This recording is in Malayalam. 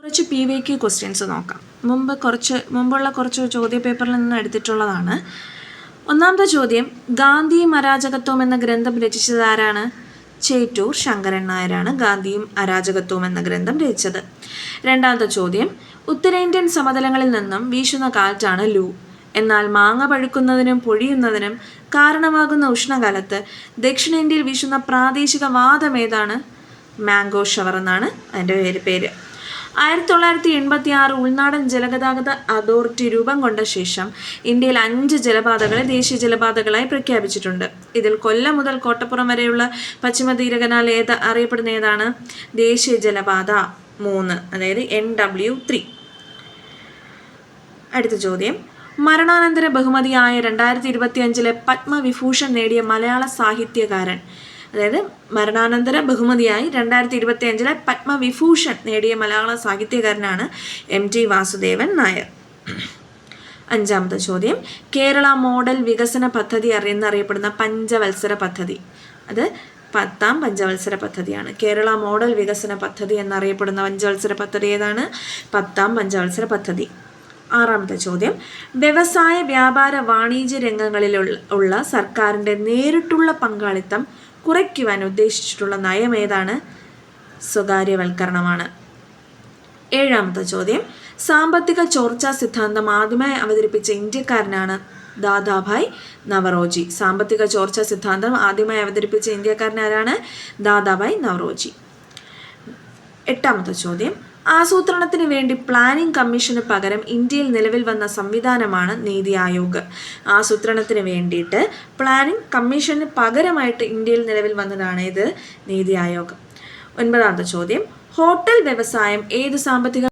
കുറച്ച് PVQ ക്വസ്റ്റ്യൻസ് നോക്കാം. മുമ്പുള്ള കുറച്ച് ചോദ്യപേപ്പറിൽ നിന്ന് എടുത്തിട്ടുള്ളതാണ്. ഒന്നാമത്തെ ചോദ്യം, ഗാന്ധിയും അരാജകത്വം എന്ന ഗ്രന്ഥം രചിച്ചത് ആരാണ്? ചേറ്റൂർ ശങ്കരൻ നായരാണ് ഗാന്ധിയും അരാജകത്വം എന്ന ഗ്രന്ഥം രചിച്ചത്. രണ്ടാമത്തെ ചോദ്യം, ഉത്തരേന്ത്യൻ സമതലങ്ങളിൽ നിന്നും വീശുന്ന കാറ്റാണ് ലൂ. എന്നാൽ മാങ്ങ പഴുക്കുന്നതിനും പൊഴിയുന്നതിനും കാരണമാകുന്ന ഉഷ്ണകാലത്ത് ദക്ഷിണേന്ത്യയിൽ വീശുന്ന പ്രാദേശിക വാദം ഏതാണ്? മാംഗോ ഷവർ എന്നാണ് അതിൻ്റെ പേര്. 1986 ഉൾനാടൻ ജലഗതാഗത അതോറിറ്റി രൂപം കൊണ്ട ശേഷം ഇന്ത്യയിൽ 5 ജലപാതകളെ ദേശീയ ജലപാതകളായി പ്രഖ്യാപിച്ചിട്ടുണ്ട്. ഇതിൽ കൊല്ലം മുതൽ കോട്ടപ്പുറം വരെയുള്ള പശ്ചിമ തീരകനാൽ അറിയപ്പെടുന്ന ഏതാണ്? ദേശീയ ജലപാത 3, അതായത് NW3. അടുത്ത ചോദ്യം, മരണാനന്തര ബഹുമതിയായ 2025 പത്മവിഭൂഷൺ നേടിയ മലയാള സാഹിത്യകാരൻ. അതായത് മരണാനന്തര ബഹുമതിയായി 2025 പത്മവിഭൂഷൺ നേടിയ മലയാള സാഹിത്യകാരനാണ് MT വാസുദേവൻ നായർ. അഞ്ചാമത്തെ ചോദ്യം, കേരള മോഡൽ വികസന പദ്ധതി എന്നറിയപ്പെടുന്ന പഞ്ചവത്സര പദ്ധതി. അത് 10ാം പഞ്ചവത്സര പദ്ധതിയാണ്. കേരള മോഡൽ വികസന പദ്ധതി എന്നറിയപ്പെടുന്ന പഞ്ചവത്സര പദ്ധതി ഏതാണ്? 10ാം പഞ്ചവത്സര പദ്ധതി. ആറാമത്തെ ചോദ്യം, വ്യവസായ വ്യാപാര വാണിജ്യ രംഗങ്ങളിലുള്ള സർക്കാരിൻ്റെ നേരിട്ടുള്ള പങ്കാളിത്തം കുറയ്ക്കുവാൻ ഉദ്ദേശിച്ചിട്ടുള്ള നയം ഏതാണ്? സ്വകാര്യവൽക്കരണമാണ്. ഏഴാമത്തെ ചോദ്യം, സാമ്പത്തിക ചോർച്ചാ സിദ്ധാന്തം ആദ്യമായി അവതരിപ്പിച്ച ഇന്ത്യക്കാരനാണ് ദാദാഭായ് നവറോജി. സാമ്പത്തിക ചോർച്ചാ സിദ്ധാന്തം ആദ്യമായി അവതരിപ്പിച്ച ഇന്ത്യക്കാരനാരാണ്? ദാദാഭായ് നവറോജി. എട്ടാമത്തെ ചോദ്യം, ആസൂത്രണത്തിന് വേണ്ടി പ്ലാനിംഗ് കമ്മീഷന് പകരം ഇന്ത്യയിൽ നിലവിൽ വന്ന സംവിധാനമാണ് നീതി ആയോഗ്. ആസൂത്രണത്തിന് വേണ്ടിയിട്ട് പ്ലാനിംഗ് കമ്മീഷന് പകരമായിട്ട് ഇന്ത്യയിൽ നിലവിൽ വന്നതാണ് ഇത് നീതി ആയോഗ്. ഒൻപതാമത്തെ ചോദ്യം, ഹോട്ടൽ വ്യവസായം ഏത് സാമ്പത്തിക